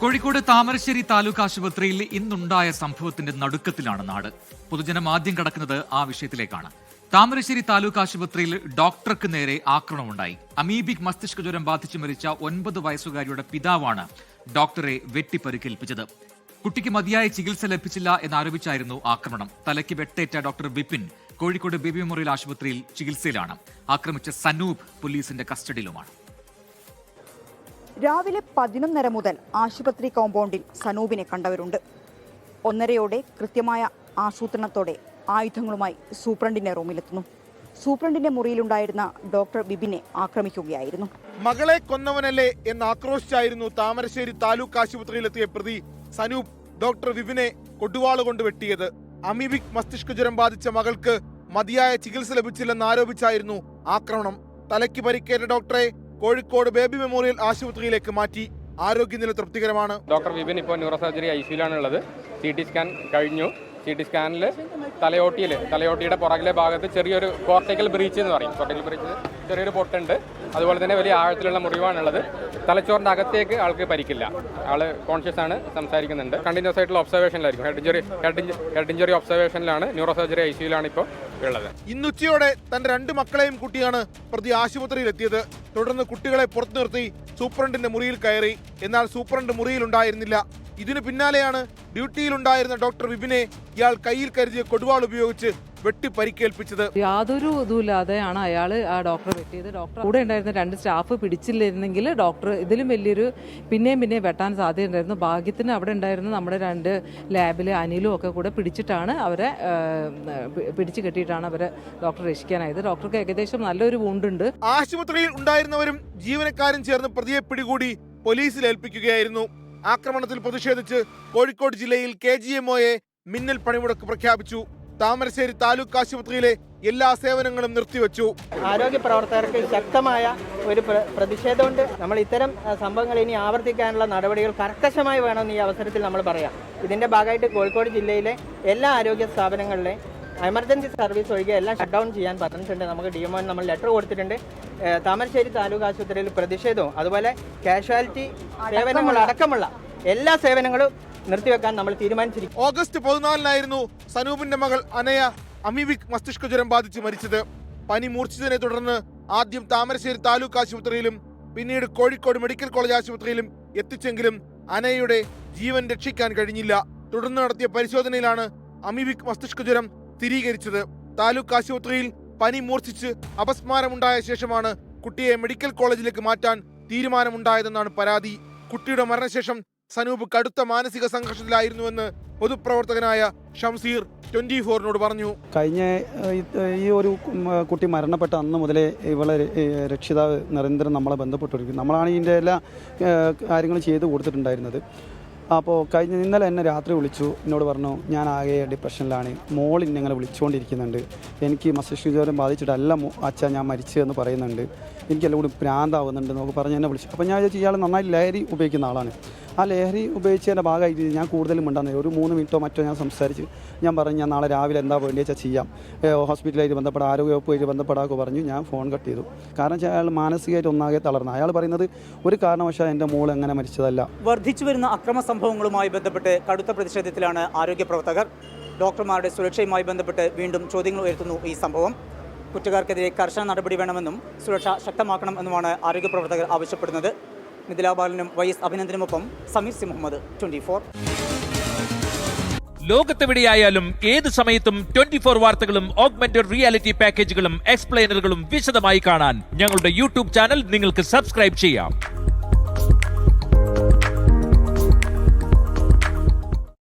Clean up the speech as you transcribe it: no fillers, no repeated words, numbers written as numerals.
കോഴിക്കോട് താമരശ്ശേരി താലൂക്ക് ആശുപത്രിയിൽ ഇന്നുണ്ടായ സംഭവത്തിന്റെ നടുക്കത്തിലാണ് നാട്. പൊതുജനം ആദ്യം കടക്കുന്നത് ആ വിഷയത്തിലേക്കാണ്. താമരശ്ശേരി താലൂക്ക് ആശുപത്രിയിൽ ഡോക്ടർക്ക് നേരെ ആക്രമണമുണ്ടായി. അമീബിക് മസ്തിഷ്ക ജ്വരം ബാധിച്ച് മരിച്ച 9 വയസ്സുകാരിയുടെ പിതാവാണ് ഡോക്ടറെ വെട്ടിപ്പരിക്കേൽപ്പിച്ചത്. കുട്ടിക്ക് മതിയായ ചികിത്സ ലഭിച്ചില്ല എന്നാരോപിച്ചായിരുന്നു ആക്രമണം. തലയ്ക്ക് വെട്ടേറ്റ doctor Vipin Kozhikode Baby Memorial ആശുപത്രിയിൽ ചികിത്സയിലാണ്. ആക്രമിച്ച സനൂപ് പോലീസിന്റെ കസ്റ്റഡിയിലുമാണ്. രാവിലെ 11:30 മുതൽ ആശുപത്രി കോമ്പൗണ്ടിൽ സനൂപിനെ കണ്ടവരുണ്ട്. 1:30 കൃത്യമായ ആസൂത്രണത്തോടെ ആയുധങ്ങളുമായി സൂപ്രണ്ടിന്റെ റൂമിലെത്തുന്നു. സൂപ്രണ്ടിന്റെ മുറിയിലുണ്ടായിരുന്ന ഡോക്ടർ ബിബിനെ ആക്രമിക്കുകയായിരുന്നു. മകളെ കൊന്നവനല്ലേ എന്ന് ആക്രോശിച്ചായിരുന്നു താമരശ്ശേരി താലൂക്ക് ആശുപത്രിയിലെത്തിയ പ്രതി സനൂപ് ഡോക്ടർ വിപിനെ കൊടുവാളുകൊണ്ട് വെട്ടിയത്. അമീബിക് മസ്തിഷ്ക ജ്വരം ബാധിച്ച മകൾക്ക് മതിയായ ചികിത്സ ലഭിച്ചില്ലെന്ന് ആരോപിച്ചായിരുന്നു ആക്രമണം. തലയ്ക്ക് പരിക്കേറ്റ ഡോക്ടറെ കോഴിക്കോട് ബേബി മെമ്മോറിയൽ ആശുപത്രിയിലേക്ക് മാറ്റി. ആരോഗ്യനില തൃപ്തികരമാണ്. ഡോക്ടർ വിപിൻ ഇപ്പോൾ ന്യൂറോ സർജറി ഐസിയുലാണുള്ളത്. CT സ്കാൻ കഴിഞ്ഞു. CT സ്കാനിൽ തലയോട്ടിയുടെ പുറകിലെ ഭാഗത്ത് ചെറിയൊരു കോർട്ടിക്കൽ ബ്രീച്ച് എന്ന് പറയും. കോർട്ടിക്കൽ ബ്രീച്ച് ചെറിയൊരു പൊട്ടുണ്ട്. അതുപോലെ തന്നെ വലിയ ആഴത്തിലുള്ള മുറിവാണുള്ളത്. തലച്ചോറിൻ്റെ അകത്തേക്ക് ആൾക്ക് പരിക്കില്ല. ആള് കോൺഷ്യസ് ആണ്, സംസാരിക്കുന്നുണ്ട്. കണ്ടിന്യൂസ് ആയിട്ടുള്ള ഒബ്സർവേഷനിലായിരിക്കും. ഹെഡ് ഇഞ്ചറി ഒബ്സർവേഷനിലാണ്. ന്യൂറോ സർജറി ഐസിയുലാണ് ഇപ്പോൾ ഉള്ളത്. ഇന്നുച്ചയോടെ തന്റെ 2 മക്കളെയും കൂട്ടിയാണ് പ്രതി ആശുപത്രിയിലെത്തിയത്. തുടർന്ന് കുട്ടികളെ പുറത്തു നിർത്തി സൂപ്രണ്ടിന്റെ മുറിയിൽ കയറി. എന്നാൽ സൂപ്രണ്ട് മുറിയിലുണ്ടായിരുന്നില്ല. ഇതിനു പിന്നാലെയാണ് ഡ്യൂട്ടിയിലുണ്ടായിരുന്ന ഡോക്ടർ വിപിനെ ഇയാൾ കയ്യിൽ കരുതിയ കൊടുവാൾ ഉപയോഗിച്ച് വെട്ടി പരിക്കേൽപ്പിച്ചത്. യാതൊരു ഇതുമില്ലാതെയാണ് അയാൾ ആ ഡോക്ടറെ വെട്ടിയത്. ഡോക്ടർ കൂടെ ഉണ്ടായിരുന്ന 2 സ്റ്റാഫ് പിടിച്ചില്ലായിരുന്നെങ്കിൽ ഡോക്ടർ ഇതിലും വലിയൊരു പിന്നെയും വെട്ടാൻ സാധ്യതയുണ്ടായിരുന്നു. ഭാഗ്യത്തിന് അവിടെ ഉണ്ടായിരുന്ന നമ്മുടെ 2 ലാബിലെ അനിലും ഒക്കെ കൂടെ പിടിച്ചിട്ടാണ് അവരെ പിടിച്ചു കെട്ടിയിട്ടാണ് അവരെ ഡോക്ടർ രക്ഷിക്കാനായത്. ഡോക്ടർക്ക് ഏകദേശം നല്ലൊരു വൂണ്ടുണ്ട്. ആശുപത്രിയിൽ ഉണ്ടായിരുന്നവരും ജീവനക്കാരും ചേർന്ന് പ്രതിയെ പിടികൂടി പോലീസിൽ ഏൽപ്പിക്കുകയായിരുന്നു. ആക്രമണത്തിൽ പ്രതിഷേധിച്ച് കോഴിക്കോട് ജില്ലയിൽ KGMOയെ മിന്നൽ പണിമുടക്ക് പ്രഖ്യാപിച്ചു. താമരശ്ശേരി താലൂക്ക് ആശുപത്രിയിലെ എല്ലാ സേവനങ്ങളും നിർത്തിവെച്ചു. ആരോഗ്യ പ്രവർത്തകർക്ക് ശക്തമായ ഒരു പ്രതിഷേധമുണ്ട്. നമ്മൾ ഇത്തരം സംഭവങ്ങൾ ഇനി ആവർത്തിക്കാനുള്ള നടപടികൾ കർക്കശമായി വേണമെന്ന് ഈ അവസരത്തിൽ നമ്മൾ പറയാം. ഇതിന്റെ ഭാഗമായിട്ട് കോഴിക്കോട് ജില്ലയിലെ എല്ലാ ആരോഗ്യ സ്ഥാപനങ്ങളിലെ എമർജൻസി സർവീസ് ഒഴികെ എല്ലാം ഷട്ട് ഡൗൺ ചെയ്യാൻ പറഞ്ഞിട്ടുണ്ട്. നമുക്ക് DMOന് നമ്മൾ ലെറ്റർ കൊടുത്തിട്ടുണ്ട്. താമരശ്ശേരി താലൂക്ക് ആശുപത്രിയിൽ പ്രതിഷേധവും അതുപോലെ കാഷ്വാലിറ്റി സേവനങ്ങൾ അടക്കമുള്ള എല്ലാ സേവനങ്ങളും നിർത്തിവെക്കാൻ നമ്മൾ തീരുമാനിച്ചിരിക്കും. ഓഗസ്റ്റ് 14-നായിരുന്നു സനൂപിന്റെ മകൾ അനയ അമീബിക് മസ്തിഷ്ക ജ്വരം ബാധിച്ച് മരിച്ചത്. പനി മൂർച്ഛിച്ചതിനെ തുടർന്ന് ആദ്യം താമരശ്ശേരി താലൂക്ക് ആശുപത്രിയിലും പിന്നീട് കോഴിക്കോട് മെഡിക്കൽ കോളേജ് ആശുപത്രിയിലും എത്തിച്ചെങ്കിലും അനയുടെ ജീവൻ രക്ഷിക്കാൻ കഴിഞ്ഞില്ല. തുടർന്ന് നടത്തിയ പരിശോധനയിലാണ് അമീബിക് മസ്തിഷ്ക ജ്വരം സ്ഥിരീകരിച്ചത്. താലൂക്ക് ആശുപത്രിയിൽ പനി മൂർച്ഛിച്ച് അപസ്മാരമുണ്ടായ ശേഷമാണ് കുട്ടിയെ മെഡിക്കൽ കോളേജിലേക്ക് മാറ്റാൻ തീരുമാനമുണ്ടായതെന്നാണ് പരാതി. കുട്ടിയുടെ മരണശേഷം സനൂപ് കടുത്ത മാനസിക സംഘർഷത്തിലായിരുന്നുവെന്ന് പൊതുപ്രവർത്തകനായ ഷംസീർ 24-നോട് പറഞ്ഞു. കഴിഞ്ഞ ഈ ഒരു കുട്ടി മരണപ്പെട്ട അന്ന് മുതലേ ഇവളെ രക്ഷിതാവ് നിരന്തരം നമ്മളെ ബന്ധപ്പെട്ടിരിക്കും. നമ്മളാണ് ഇതിൻ്റെ എല്ലാ കാര്യങ്ങളും ചെയ്തു കൊടുത്തിട്ടുണ്ടായിരുന്നത്. അപ്പോൾ ഇന്നലെ എന്നെ രാത്രി വിളിച്ചു. എന്നോട് പറഞ്ഞു ഞാൻ ആകെ ഡിപ്രഷനിലാണ്, മോൾ ഇങ്ങനെ വിളിച്ചുകൊണ്ടിരിക്കുന്നുണ്ട്, എനിക്ക് മസ്തിഷ്ക ജ്വരം ബാധിച്ചിട്ടല്ല അച്ഛാ ഞാൻ മരിച്ചതെന്ന് പറയുന്നുണ്ട്, എനിക്കെല്ലാം കൂടി ഭ്രാന്താവുന്നുണ്ട് എന്നൊക്കെ പറഞ്ഞ് എന്നെ വിളിച്ചു. അപ്പോൾ ഞാൻ വിചാരിച്ചു ഇയാൾ നന്നായി ലഹരി ഉപയോഗിക്കുന്ന ആളാണ്. ആ ലഹരി ഉപയോഗിച്ചതിൻ്റെ ഭാഗമായിട്ട് ഞാൻ കൂടുതലും മിണ്ടാന്ന് ഒരു 3 മിനിറ്റോ മറ്റോ ഞാൻ സംസാരിച്ച് ഞാൻ പറഞ്ഞു ഞാൻ നാളെ രാവിലെ എന്താ വേണ്ടി വെച്ചാൽ ചെയ്യാം, ഹോസ്പിറ്റലായിട്ട് ബന്ധപ്പെടാം, ആരോഗ്യവകുപ്പായിട്ട് ബന്ധപ്പെടാമൊക്കെ പറഞ്ഞു. ഞാൻ ഫോൺ കട്ട് ചെയ്തു. കാരണം വെച്ചാൽ അയാൾ മാനസികമായിട്ട് ഒന്നാകെ തളർന്നു. അയാൾ പറയുന്നത് ഒരു കാരണവശാൽ എൻ്റെ മോൾ എങ്ങനെ മരിച്ചതല്ല. വർദ്ധിച്ചു വരുന്ന അക്രമ സംഭവങ്ങളുമായി ബന്ധപ്പെട്ട് കടുത്ത പ്രതിഷേധത്തിലാണ് ആരോഗ്യ പ്രവർത്തകർ. ഡോക്ടർമാരുടെ സുരക്ഷയുമായി ബന്ധപ്പെട്ട് വീണ്ടും ചോദ്യങ്ങൾ ഉയർത്തുന്നു ഈ സംഭവം. കുറ്റക്കാർക്കെതിരെ കർശന നടപടി വേണമെന്നും സുരക്ഷ ശക്തമാക്കണം എന്നുമാണ് ആരോഗ്യ പ്രവർത്തകർ ആവശ്യപ്പെടുന്നത്. മിഥില ബാലനും YS അഭിനന്ദനുമൊപ്പം സമീർ സി മുഹമ്മദ്, 24. ലോകത്തെവിടെയായാലും ഏത് സമയത്തും 24 വാർത്തകളും ഓഗ്മെന്റഡ് റിയാലിറ്റി പാക്കേജുകളും എക്സ്പ്ലെയിനറുകളും വിശദമായി കാണാൻ ഞങ്ങളുടെ YouTube ചാനൽ നിങ്ങൾക്ക് സബ്സ്ക്രൈബ് ചെയ്യാം.